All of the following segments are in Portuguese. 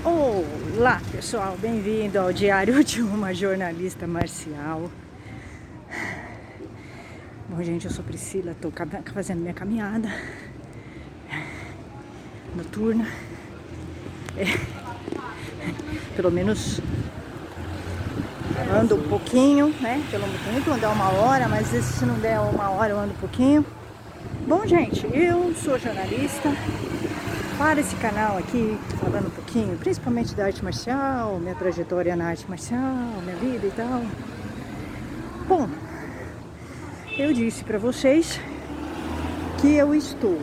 Olá pessoal, bem-vindo ao Diário de uma Jornalista Marcial. Bom, gente, eu sou Priscila, tô fazendo minha caminhada noturna. Pelo menos ando um pouquinho, né? Pelo menos andar uma hora, mas se não der uma hora eu ando um pouquinho. Bom, gente, eu sou jornalista. Para esse canal aqui, falando um pouquinho, principalmente da arte marcial, minha trajetória na arte marcial, minha vida e tal. Bom, eu disse para vocês que eu estou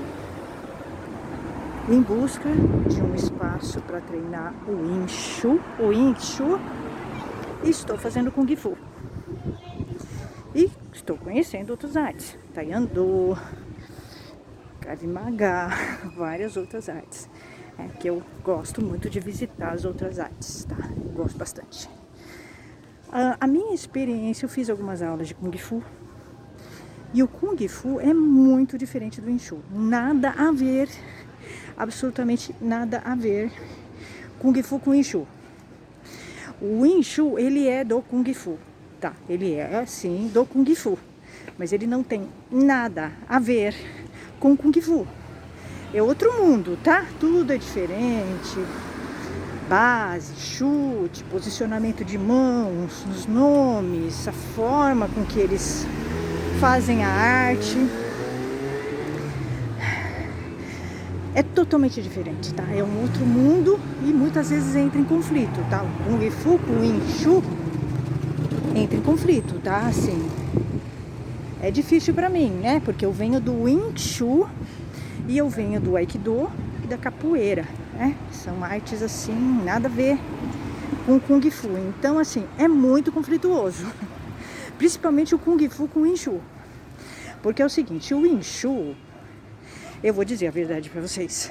em busca de um espaço para treinar o Wing Chun, e estou fazendo Kung Fu. E estou conhecendo outras artes, Taekwondo, Krav Maga, várias outras artes. Que eu gosto muito de visitar as outras artes, tá? Eu gosto bastante. A minha experiência, eu fiz algumas aulas de Kung Fu. E o Kung Fu é muito diferente do Wing Chun. Nada a ver, absolutamente nada a ver Kung Fu com Wing Chun. O Wing Chun, ele é do Kung Fu, tá? Ele é, assim, do Kung Fu. Mas ele não tem nada a ver com Kung Fu. É outro mundo, tá? Tudo é diferente. Base, chute, posicionamento de mãos, os nomes, a forma com que eles fazem a arte. É totalmente diferente, tá? É um outro mundo e muitas vezes entra em conflito, tá? O Kung Fu com o Wing Chun entra em conflito, tá? Assim, é difícil pra mim, né? Porque eu venho do Wing Chun e eu venho do Aikido e da capoeira, né? São artes assim, nada a ver com o Kung Fu. Então, assim, é muito conflituoso. Principalmente o Kung Fu com o Wing Chun. Porque é o seguinte, o Wing Chun, eu vou dizer a verdade pra vocês,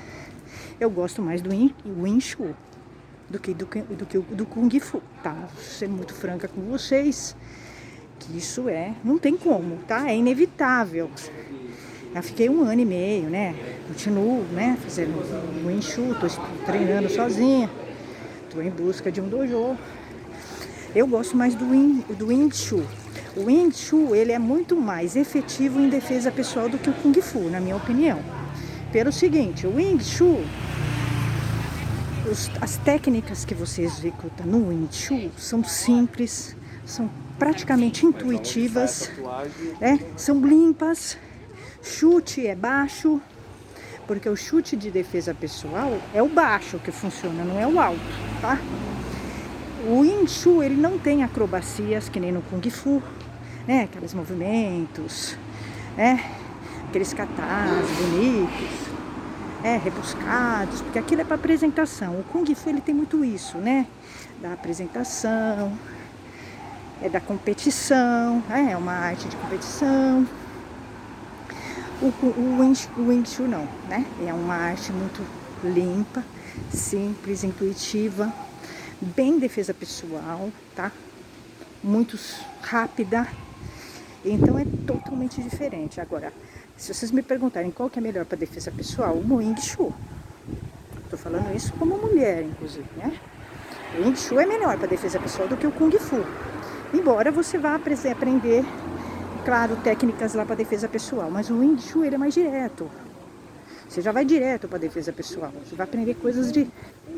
eu gosto mais do Wing Chun do que do Kung Fu, tá? Vou ser muito franca com vocês, que isso não tem como, tá? É inevitável. Eu fiquei 1 ano e meio, né? Continuo, né? Fazendo Wing Chun, tô treinando sozinha, tô em busca de um dojo. Eu gosto mais do Wing Chun. O Wing Chun, ele é muito mais efetivo em defesa pessoal do que o Kung Fu, na minha opinião. Pelo seguinte, o Wing Chun, as técnicas que você executa no Wing Chun são simples, são praticamente intuitivas, são limpas. Chute é baixo, porque o chute de defesa pessoal é o baixo que funciona, não é o alto, tá? O Wing Chun, ele não tem acrobacias que nem no Kung Fu, né? Aqueles movimentos, né? Aqueles katas bonitos, rebuscados, porque aquilo é para apresentação. O Kung Fu, ele tem muito isso, né? Da apresentação, da competição, é uma arte de competição. O Wing Chun não, né? É uma arte muito limpa, simples, intuitiva, bem defesa pessoal, tá? Muito rápida. Então é totalmente diferente. Agora, se vocês me perguntarem qual que é melhor para defesa pessoal, o Wing Chun. Tô falando isso como mulher, inclusive, né? O Wing Chun é melhor para defesa pessoal do que o Kung Fu. Embora você vá aprender, claro, técnicas lá para defesa pessoal, mas o Wing Chun, ele é mais direto. Você já vai direto para defesa pessoal. Você vai aprender coisas de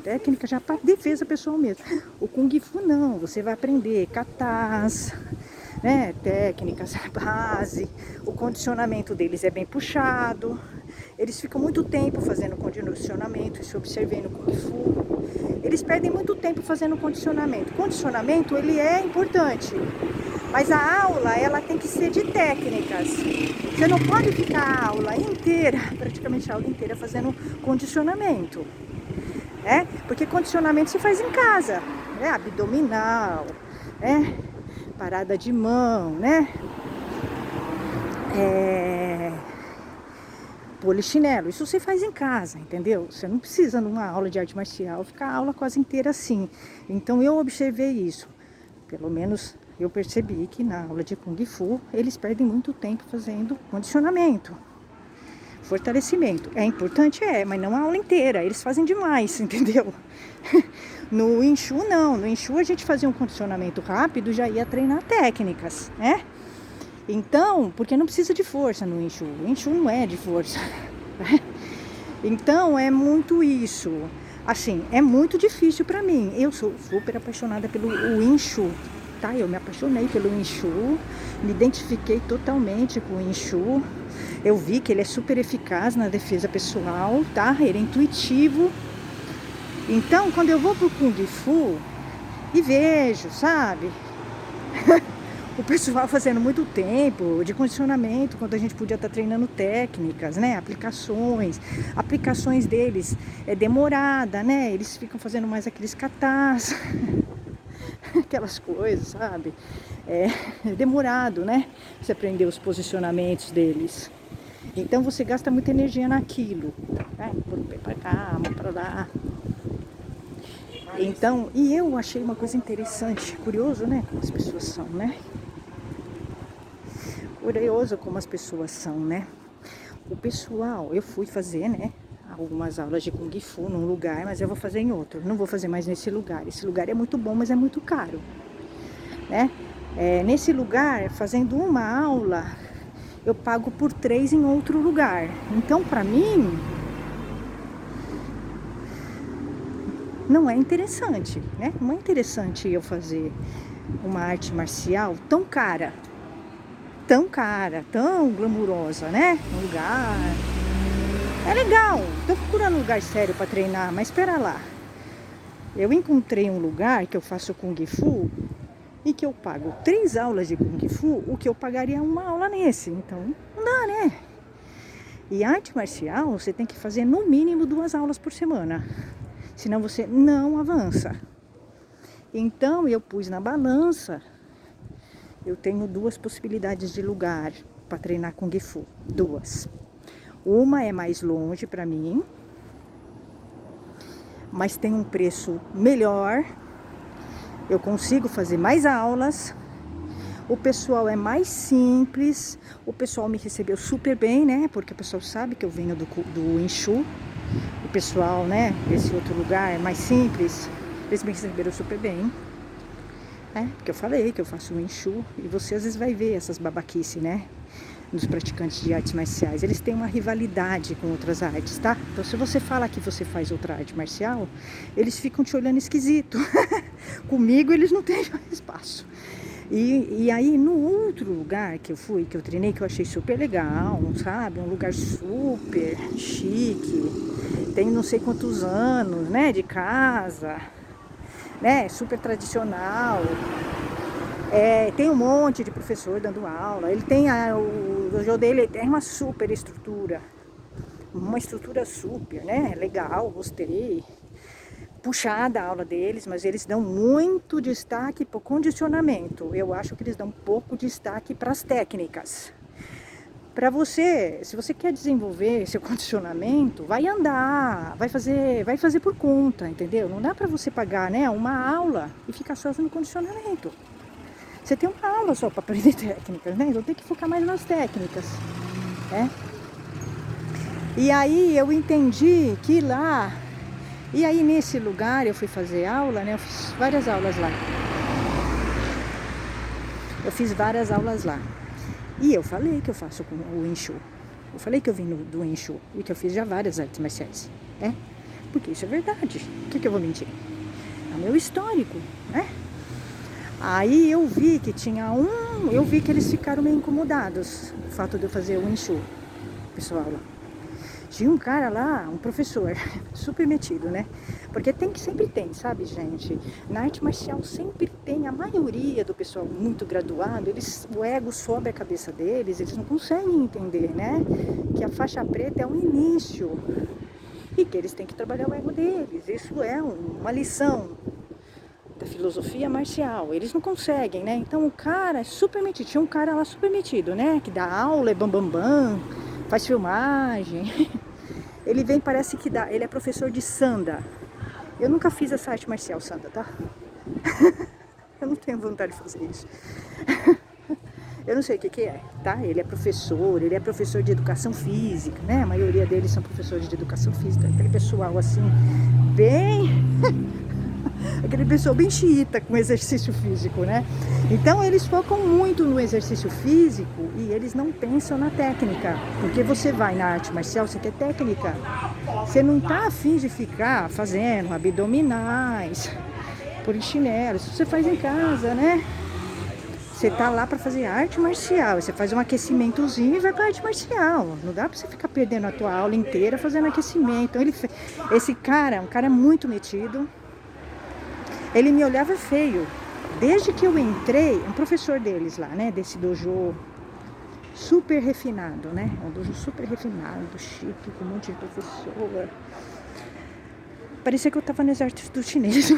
técnica já para defesa pessoal mesmo. O Kung Fu não, você vai aprender katas, né, técnicas base. O condicionamento deles é bem puxado. Eles ficam muito tempo fazendo condicionamento. Isso eu observei no Kung Fu. Eles perdem muito tempo fazendo condicionamento. Condicionamento, ele é importante. Mas a aula, ela tem que ser de técnicas. Você não pode ficar a aula inteira, praticamente a aula inteira, fazendo condicionamento. Porque condicionamento se faz em casa. Abdominal, parada de mão, polichinelo. Isso você faz em casa, entendeu? Você não precisa, numa aula de arte marcial, ficar a aula quase inteira assim. Então eu observei isso. Pelo menos eu percebi que na aula de Kung Fu, eles perdem muito tempo fazendo condicionamento, fortalecimento. É importante, mas não a aula inteira, eles fazem demais, entendeu? No Wing Chun não, no Wing Chun a gente fazia um condicionamento rápido, já ia treinar técnicas, né? Então, porque não precisa de força no Wing Chun, o Wing Chun não é de força. Então é muito isso, assim, é muito difícil pra mim. Eu sou super apaixonada pelo Wing Chun, tá? Eu me apaixonei pelo Wing Chun, me identifiquei totalmente com o Wing Chun. Eu vi que ele é super eficaz na defesa pessoal, tá? Ele é intuitivo. Então, quando eu vou pro Kung Fu e vejo, sabe? O pessoal fazendo muito tempo de condicionamento, quando a gente podia estar treinando técnicas, né? Aplicações deles é demorada, né? Eles ficam fazendo mais aqueles katas, aquelas coisas, sabe? É demorado, né? Você aprender os posicionamentos deles. Então você gasta muita energia naquilo, né? Por pé pra cá, mão pra lá. Então, e eu achei uma coisa interessante, curioso, né? Como as pessoas são, né? Curioso como as pessoas são, né? O pessoal, eu fui fazer, né? Algumas aulas de Kung Fu num lugar, mas eu vou fazer em outro. Não vou fazer mais nesse lugar. Esse lugar é muito bom, mas é muito caro, né? Nesse lugar, fazendo uma aula, eu pago por 3 em outro lugar. Então, pra mim, não é interessante, né? Não é interessante eu fazer uma arte marcial tão cara, tão glamurosa, né? Um lugar... É legal, tô procurando um lugar sério para treinar, mas espera lá. Eu encontrei um lugar que eu faço Kung Fu e que eu pago 3 aulas de Kung Fu, o que eu pagaria uma aula nesse. Então, não dá, né? E arte marcial, você tem que fazer no mínimo 2 aulas por semana. Senão você não avança. Então, eu pus na balança. Eu tenho 2 possibilidades de lugar para treinar Kung Fu. 2. Uma é mais longe para mim, mas tem um preço melhor. Eu consigo fazer mais aulas. O pessoal é mais simples. O pessoal me recebeu super bem, né? Porque o pessoal sabe que eu venho do Wing Chun. O pessoal, né? Desse outro lugar é mais simples. Eles me receberam super bem. Porque eu falei que eu faço Wing Chun. E você às vezes vai ver essas babaquices, né? Dos praticantes de artes marciais. Eles têm uma rivalidade com outras artes, tá? Então se você fala que você faz outra arte marcial, eles ficam te olhando esquisito. Comigo eles não têm espaço. E aí no outro lugar que eu fui, que eu treinei, que eu achei super legal, sabe? Um lugar super chique. Tem não sei quantos anos, né? De casa, né? Super tradicional. Tem um monte de professor dando aula. Ele tem o dojo dele tem uma super estrutura. Uma estrutura super, né? Legal, gostei. Puxada a aula deles, mas eles dão muito destaque para o condicionamento. Eu acho que eles dão pouco destaque para as técnicas. Para você, se você quer desenvolver seu condicionamento, vai andar, vai fazer por conta, entendeu? Não dá para você pagar, né, uma aula e ficar só no condicionamento. Você tem uma aula só para aprender técnicas, né? Então tem que focar mais nas técnicas, né? E aí eu entendi que lá... E aí nesse lugar eu fui fazer aula, né? Eu fiz várias aulas lá. E eu falei que eu faço com o Wing Chun. Eu falei que eu vim do Wing Chun e que eu fiz já várias artes marciais, né? Porque isso é verdade. O que eu vou mentir? É o meu histórico, né? Aí eu vi que eu vi que eles ficaram meio incomodados, o fato de eu fazer o Wing Chun, pessoal lá. Tinha um cara lá, um professor, super metido, né? Porque sempre tem, sabe, gente? Na arte marcial sempre tem, a maioria do pessoal muito graduado, o ego sobe a cabeça deles, eles não conseguem entender, né? Que a faixa preta é o início e que eles têm que trabalhar o ego deles. Isso é uma lição da filosofia marcial, eles não conseguem, né? Então o cara é super metido, tinha um cara lá super metido, né? Que dá aula, é bambambam, faz filmagem. Ele vem, parece que ele é professor de Sanda. Eu nunca fiz essa arte marcial Sanda, tá? Eu não tenho vontade de fazer isso. Eu não sei o que é, tá? Ele é professor de educação física, né? A maioria deles são professores de educação física. Aquele pessoal assim, bem... aquele pessoal bem xiita com exercício físico, né? Então eles focam muito no exercício físico e eles não pensam na técnica. Porque você vai na arte marcial, você quer técnica. Você não tá afim de ficar fazendo abdominais, polichinelos, você faz em casa, né? Você tá lá para fazer arte marcial, você faz um aquecimentozinho e vai para arte marcial. Não dá para você ficar perdendo a tua aula inteira fazendo aquecimento. Então, esse cara, um cara muito metido, ele me olhava feio. Desde que eu entrei, um professor deles lá, né, desse dojo super refinado, né? Um dojo super refinado, chique, com um monte de professor. Parecia que eu tava no exército chinês.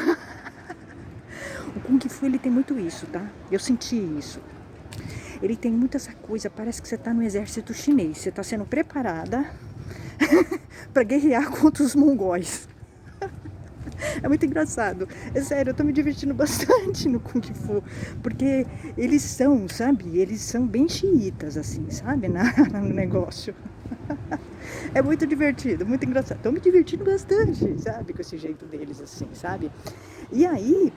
O Kung Fu, ele tem muito isso, tá? Eu senti isso. Ele tem muito essa coisa, parece que você tá no exército chinês. Você tá sendo preparada para guerrear contra os mongóis. É muito engraçado. É sério, eu tô me divertindo bastante no Kung Fu. Porque eles são, sabe? Eles são bem xiitas, assim, sabe? No negócio. É muito divertido, muito engraçado. Tô me divertindo bastante, sabe? Com esse jeito deles, assim, sabe? E aí,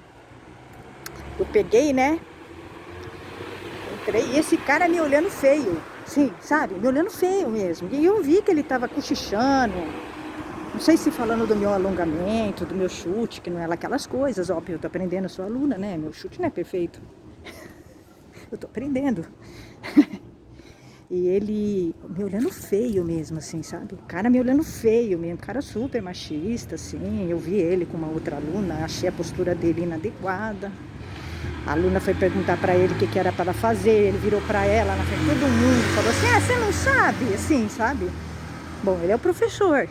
eu peguei, né? Entrei e esse cara me olhando feio. Sim, sabe? Me olhando feio mesmo. E eu vi que ele tava cochichando. Não sei se falando do meu alongamento, do meu chute, que não é lá aquelas coisas, óbvio, eu tô aprendendo, eu sou aluna, né? Meu chute não é perfeito. Eu tô aprendendo. E ele me olhando feio mesmo, assim, sabe? O cara me olhando feio mesmo, cara super machista, assim. Eu vi ele com uma outra aluna, achei a postura dele inadequada. A aluna foi perguntar pra ele o que era para ela fazer, ele virou pra ela, na frente de todo mundo, falou assim, você não sabe? Assim, sabe? Bom, ele é o professor.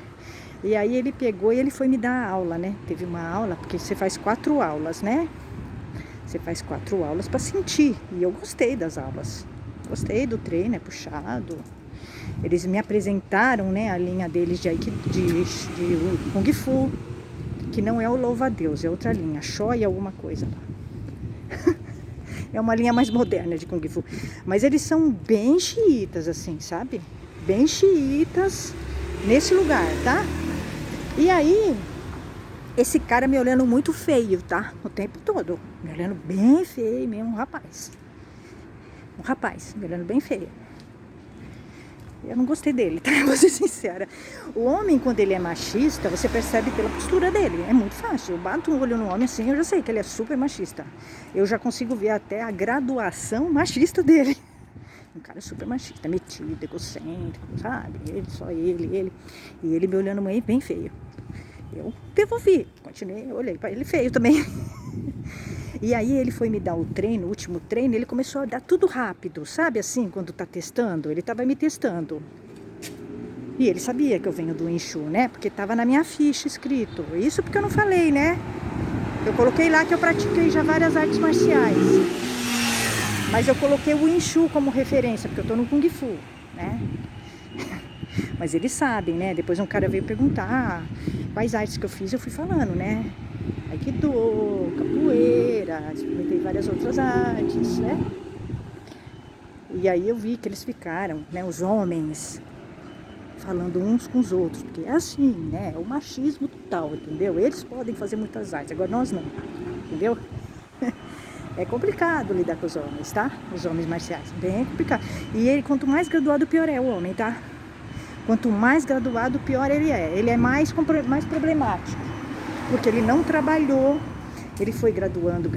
E aí ele pegou e ele foi me dar aula, né? Teve uma aula, porque você faz 4 aulas, né? Você faz 4 aulas pra sentir. E eu gostei das aulas. Gostei do treino, é puxado. Eles me apresentaram, né, a linha deles de Kung Fu, que não é o louva-a-Deus, é outra linha, Shoy alguma coisa lá. É uma linha mais moderna de Kung Fu. Mas eles são bem xiitas, assim, sabe? Bem xiitas nesse lugar, tá? E aí, esse cara me olhando muito feio, tá? O tempo todo. Me olhando bem feio mesmo, um rapaz. Um rapaz, me olhando bem feio. Eu não gostei dele, tá? Vou ser sincera. O homem, quando ele é machista, você percebe pela postura dele. É muito fácil. Eu bato um olho no homem assim, eu já sei que ele é super machista. Eu já consigo ver até a graduação machista dele. Um cara super machista, metido, egocêntrico, sabe? Só ele. E ele me olhando bem feio. Eu devolvi, continuei, olhei pra ele feio também. E aí ele foi me dar o treino, o último treino, ele começou a dar tudo rápido, sabe assim, quando tá testando? Ele tava me testando. E ele sabia que eu venho do Wing Chun, né? Porque tava na minha ficha escrito. Isso porque eu não falei, né? Eu coloquei lá que eu pratiquei já várias artes marciais. Mas eu coloquei o Wing Chun como referência, porque eu tô no Kung Fu, né? Mas eles sabem, né? Depois um cara veio perguntar quais artes que eu fiz, eu fui falando, né? Aikido, capoeira, experimentei várias outras artes, né? E aí eu vi que eles ficaram, né? Os homens falando uns com os outros, porque é assim, né? É o machismo total, entendeu? Eles podem fazer muitas artes, agora nós não, entendeu? É complicado lidar com os homens, tá? Os homens marciais, bem complicado. E ele, quanto mais graduado, pior é o homem, tá? Quanto mais graduado, pior ele é. Ele é mais problemático, porque ele não trabalhou, ele foi graduando,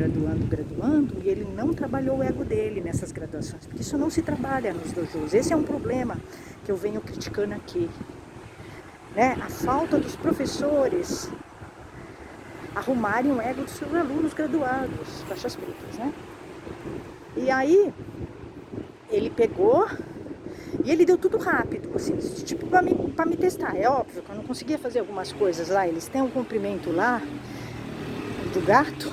e ele não trabalhou o ego dele nessas graduações, porque isso não se trabalha nos dojos. Esse é um problema que eu venho criticando aqui, né? A falta dos professores arrumarem o ego dos seus alunos graduados, faixas pretas, né? E aí, ele pegou e ele deu tudo rápido, assim, tipo pra me testar. É óbvio que eu não conseguia fazer algumas coisas lá, eles têm um comprimento lá do gato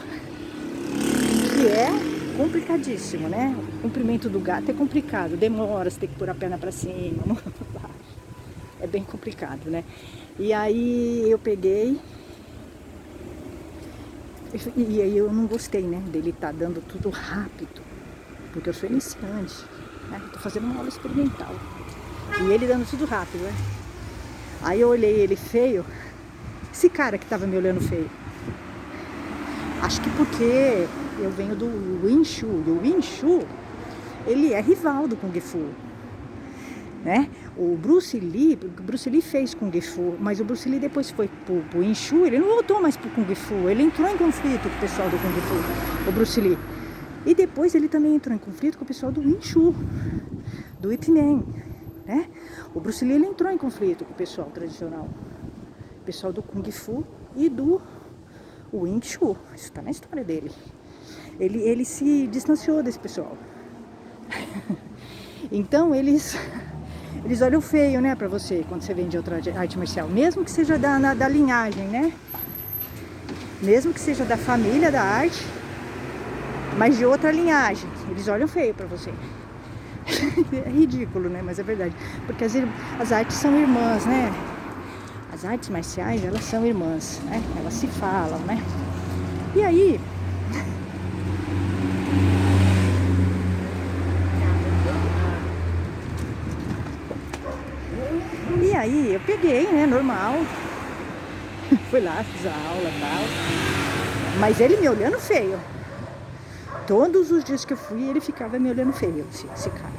que é complicadíssimo, né? O comprimento do gato é complicado, demora, você tem que pôr a perna pra cima, a mão pra baixo. É bem complicado, né? E aí eu peguei. E aí eu não gostei, né, dele estar dando tudo rápido, porque eu sou iniciante, né, tô fazendo uma aula experimental, e ele dando tudo rápido, né. Aí eu olhei ele feio, esse cara que tava me olhando feio, Acho que porque eu venho do Wing Chun, e o Wing Chun, ele é rival do Kung Fu, né? O Bruce Lee fez Kung Fu, mas o Bruce Lee depois foi pro Wing Chun, ele não voltou mais pro Kung Fu, ele entrou em conflito com o pessoal do Kung Fu, o Bruce Lee. E depois ele também entrou em conflito com o pessoal do Wing Chun, do Ip Man, né? O Bruce Lee, ele entrou em conflito com o pessoal tradicional, o pessoal do Kung Fu e do Wing Chun. Isso tá na história dele. Ele se distanciou desse pessoal. Então eles olham feio, né, pra você, quando você vem de outra arte marcial, mesmo que seja da linhagem, né? Mesmo que seja da família da arte, mas de outra linhagem, eles olham feio pra você. É ridículo, né? Mas é verdade. Porque as artes são irmãs, né? As artes marciais, elas são irmãs, né? Elas se falam, né? E aí... eu peguei, né? Normal. Fui lá, fiz a aula e tal. Mas ele me olhando feio. Todos os dias que eu fui, ele ficava me olhando feio, esse cara.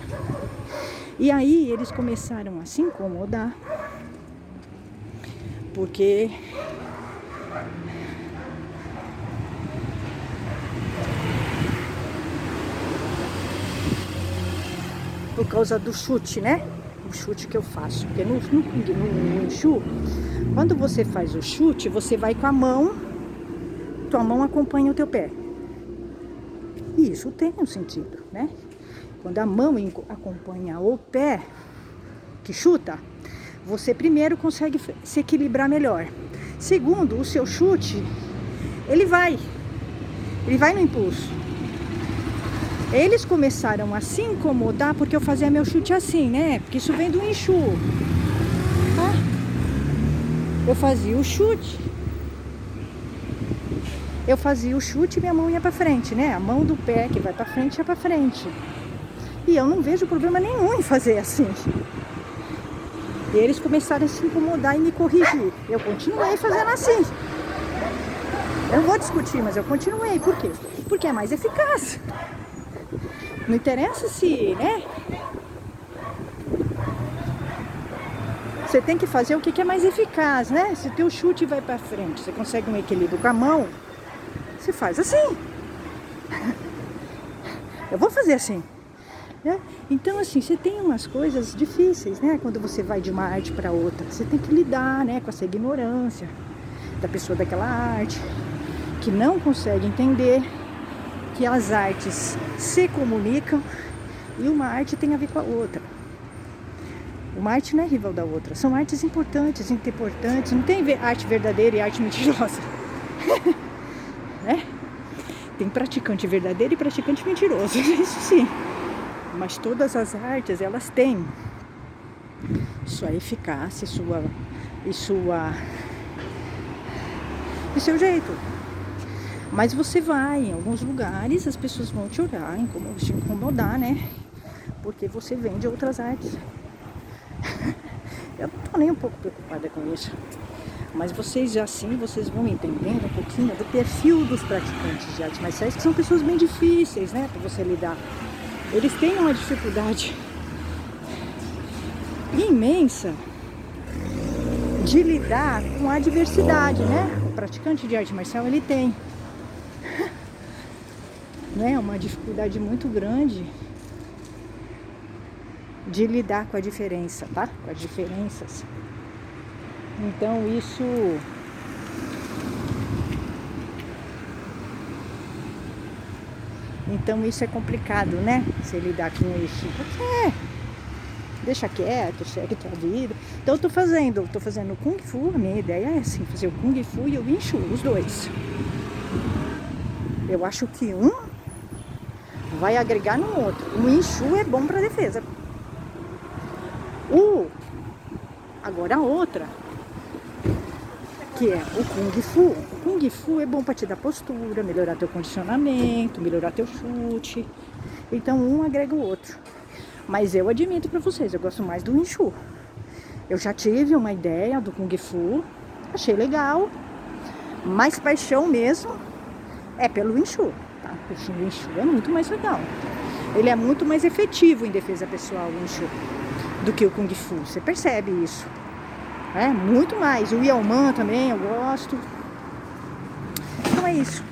E aí eles começaram a se incomodar, porque por causa do chute, né? O chute que eu faço. Porque no Wing Chun, quando você faz o chute, você vai com a mão, tua mão acompanha o teu pé. E isso tem um sentido, né? Quando a mão acompanha o pé que chuta, você primeiro consegue se equilibrar melhor. Segundo, o seu chute, ele vai no impulso. Eles começaram a se incomodar porque eu fazia meu chute assim, né? Porque isso vem do Wing Chun. Tá? Eu fazia o chute. E minha mão ia pra frente, né? A mão do pé que vai pra frente ia pra frente. E eu não vejo problema nenhum em fazer assim. E eles começaram a se incomodar e me corrigir. Eu continuei fazendo assim. Eu não vou discutir, mas eu continuei. Por quê? Porque é mais eficaz. Não interessa se, né? Você tem que fazer o que é mais eficaz, né? Se o teu chute vai pra frente, você consegue um equilíbrio com a mão, você faz assim. Eu vou fazer assim, né? Então, assim, você tem umas coisas difíceis, né? Quando você vai de uma arte para outra, você tem que lidar, né, com essa ignorância da pessoa daquela arte, que não consegue entender que as artes se comunicam e uma arte tem a ver com a outra. Uma arte não é rival da outra, são artes importantes, importantes. Não tem arte verdadeira e arte mentirosa. Né? Tem praticante verdadeiro e praticante mentiroso, isso sim. Mas todas as artes, elas têm sua eficácia e seu jeito. Mas você vai em alguns lugares, as pessoas vão te olhar, te incomodar, né? Porque você vem de outras artes. Eu não tô nem um pouco preocupada com isso. Mas vocês vocês vão entendendo um pouquinho do perfil dos praticantes de artes marciais, que são pessoas bem difíceis, né, para você lidar. Eles têm uma dificuldade imensa de lidar com a adversidade, né? O praticante de arte marcial, ele tem, né, uma dificuldade muito grande de lidar com a diferença, tá? Com as diferenças. Então isso é complicado, né? Você lidar com isso. Porque deixa quieto, segue tua vida. Então eu tô fazendo Kung Fu. A minha ideia é assim, fazer o Kung Fu e o Wing Chun, os dois. Eu acho que um vai agregar no outro. O Wing Chun é bom para defesa. Agora a outra, que é o Kung Fu. O Kung Fu é bom para te dar postura, melhorar teu condicionamento, melhorar teu chute. Então um agrega o outro. Mas eu admito para vocês, eu gosto mais do Wing Chun. Eu já tive uma ideia do Kung Fu, achei legal, mais paixão mesmo é pelo Wing Chun, tá? O Wing Chun é muito mais legal. Ele é muito mais efetivo em defesa pessoal, o Wing Chun, do que o Kung Fu. Você percebe isso? É muito mais. O Yao Man também eu gosto. Então é isso.